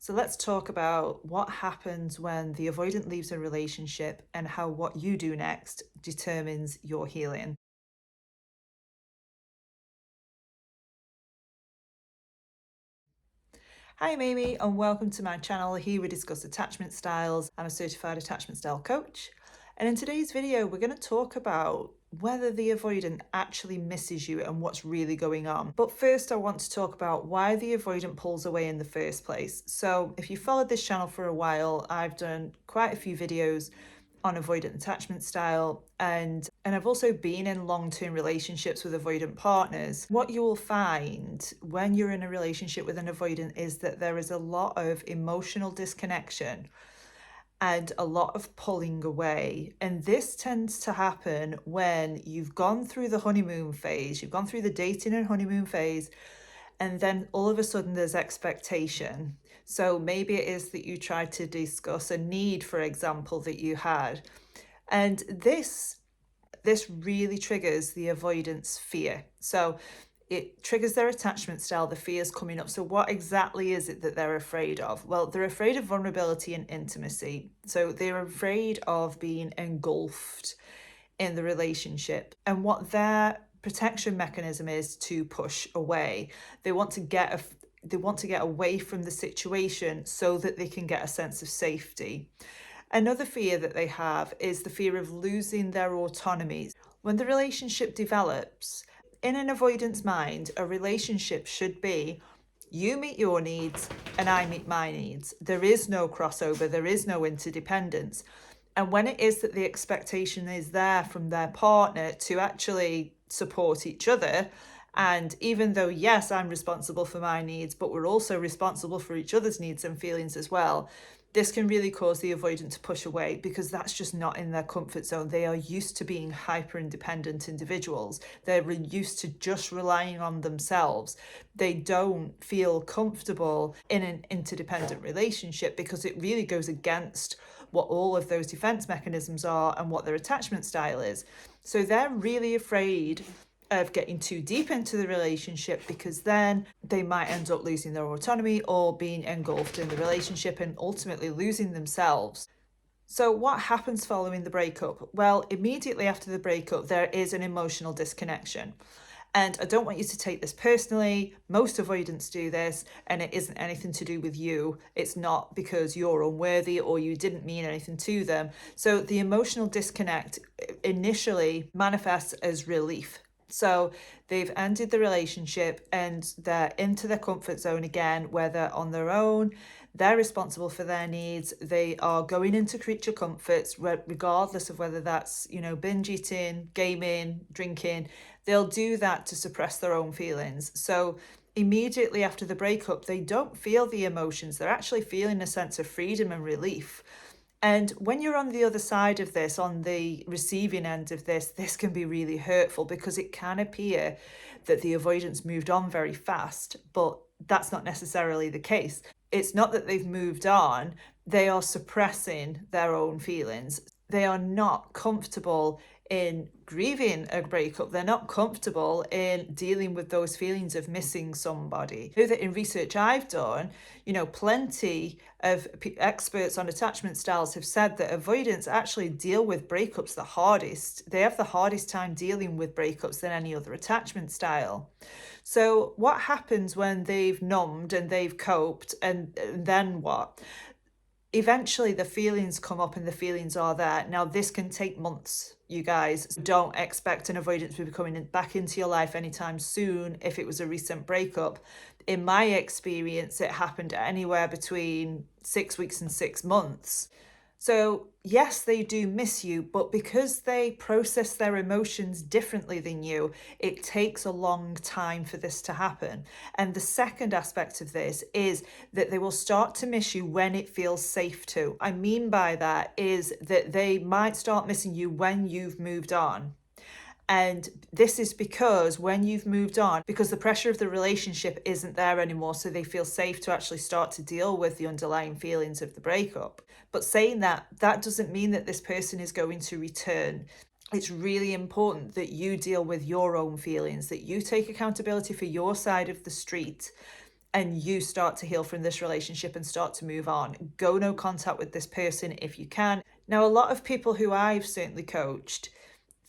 So let's talk about what happens when the avoidant leaves a relationship and how what you do next determines your healing. Hi, I'm Amy, and welcome to my channel. Here we discuss attachment styles. I'm a certified attachment style coach. And in today's video, we're going to talk about whether the avoidant actually misses you and what's really going on. But first, I want to talk about why the avoidant pulls away in the first place. So if you followed this channel for a while, I've done quite a few videos on avoidant attachment style, and I've also been in long-term relationships with avoidant partners. What you will find when you're in a relationship with an avoidant is that there is a lot of emotional disconnection and a lot of pulling away. And this tends to happen when you've gone through the honeymoon phase, you've gone through the dating and honeymoon phase, and then all of a sudden there's expectation. So maybe it is that you tried to discuss a need, for example, that you had. And this really triggers the avoidance fear. So it triggers their attachment style, the fears coming up. So what exactly is it that they're afraid of? Well, they're afraid of vulnerability and intimacy. So they're afraid of being engulfed in the relationship. And what their protection mechanism is to push away. They want to get away from the situation so that they can get a sense of safety. Another fear that they have is the fear of losing their autonomy. When the relationship develops, in an avoidance mind, a relationship should be you meet your needs and I meet my needs. There is no crossover, there is no interdependence. And when it is that the expectation is there from their partner to actually support each other, and even though, yes, I'm responsible for my needs, but we're also responsible for each other's needs and feelings as well, this can really cause the avoidant to push away because that's just not in their comfort zone. They are used to being hyper independent individuals. They're used to just relying on themselves. They don't feel comfortable in an interdependent relationship because it really goes against what all of those defense mechanisms are and what their attachment style is. So they're really afraid of getting too deep into the relationship because then they might end up losing their autonomy or being engulfed in the relationship and ultimately losing themselves. So what happens following the breakup? Well, immediately after the breakup, there is an emotional disconnection. And I don't want you to take this personally. Most avoidants do this, and it isn't anything to do with you. It's not because you're unworthy or you didn't mean anything to them. So the emotional disconnect initially manifests as relief. So they've ended the relationship and they're into their comfort zone again, where they're on their own, they're responsible for their needs, they are going into creature comforts, regardless of whether that's, binge eating, gaming, drinking. They'll do that to suppress their own feelings. So immediately after the breakup, they don't feel the emotions. They're actually feeling a sense of freedom and relief. And when you're on the other side of this, on the receiving end of this can be really hurtful because it can appear that the avoidance moved on very fast, but that's not necessarily the case. It's not that they've moved on, they are suppressing their own feelings. They are not comfortable in grieving a breakup. They're not comfortable in dealing with those feelings of missing somebody. I know that in research I've done, plenty of experts on attachment styles have said that avoidants actually deal with breakups the hardest. They have the hardest time dealing with breakups than any other attachment style. So what happens when they've numbed and they've coped, and then what? Eventually the feelings come up and the feelings are there. Now, this can take months, you guys. Don't expect an avoidance to be coming back into your life anytime soon if it was a recent breakup. In my experience, it happened anywhere between 6 weeks and 6 months. So yes, they do miss you, but because they process their emotions differently than you, it takes a long time for this to happen. And the second aspect of this is that they will start to miss you when it feels safe to. I mean by that is that they might start missing you when you've moved on. And this is because when you've moved on, because the pressure of the relationship isn't there anymore, so they feel safe to actually start to deal with the underlying feelings of the breakup. But saying that, that doesn't mean that this person is going to return. It's really important that you deal with your own feelings, that you take accountability for your side of the street, and you start to heal from this relationship and start to move on. Go no contact with this person if you can. Now, a lot of people who I've certainly coached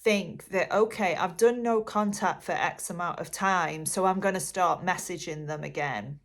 think that, okay, I've done no contact for X amount of time, so I'm going to start messaging them again.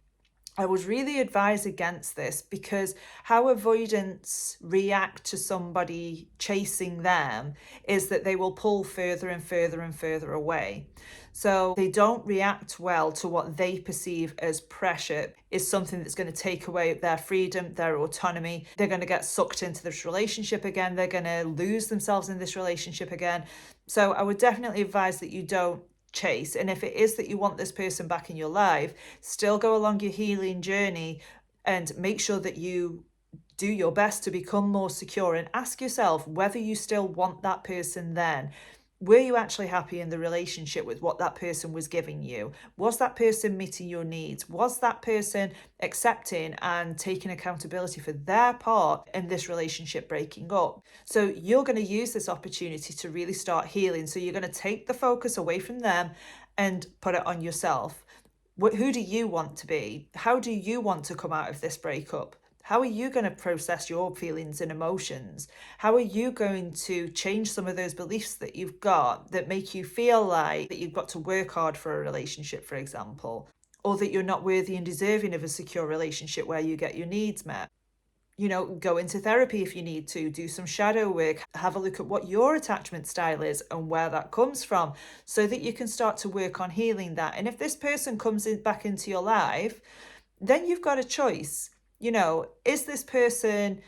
I would really advise against this, because how avoidants react to somebody chasing them is that they will pull further and further and further away. So they don't react well to what they perceive as pressure is something that's going to take away their freedom, their autonomy. They're going to get sucked into this relationship again. They're going to lose themselves in this relationship again. So I would definitely advise that you don't chase. And if it is that you want this person back in your life, still go along your healing journey and make sure that you do your best to become more secure, and ask yourself whether you still want that person then. Were you actually happy in the relationship with what that person was giving you? Was that person meeting your needs? Was that person accepting and taking accountability for their part in this relationship breaking up? So you're going to use this opportunity to really start healing. So you're going to take the focus away from them and put it on yourself. Who do you want to be? How do you want to come out of this breakup? How are you going to process your feelings and emotions? How are you going to change some of those beliefs that you've got that make you feel like that you've got to work hard for a relationship, for example, or that you're not worthy and deserving of a secure relationship where you get your needs met? Go into therapy if you need to, do some shadow work, have a look at what your attachment style is and where that comes from, so that you can start to work on healing that. And if this person comes back into your life, then you've got a choice. Is this person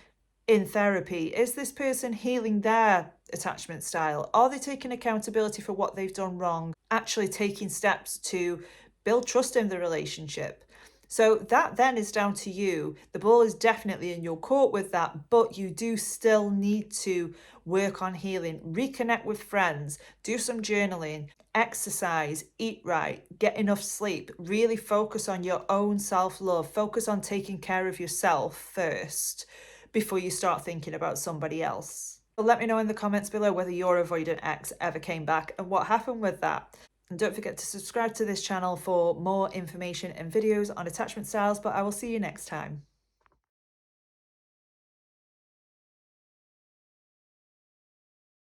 in therapy? Is this person healing their attachment style? Are they taking accountability for what they've done wrong? Actually taking steps to build trust in the relationship? So that then is down to you. The ball is definitely in your court with that, but you do still need to work on healing, reconnect with friends, do some journaling, exercise, eat right, get enough sleep, really focus on your own self-love, focus on taking care of yourself first before you start thinking about somebody else. So let me know in the comments below whether your avoidant ex ever came back and what happened with that. And don't forget to subscribe to this channel for more information and videos on attachment styles, but I will see you next time.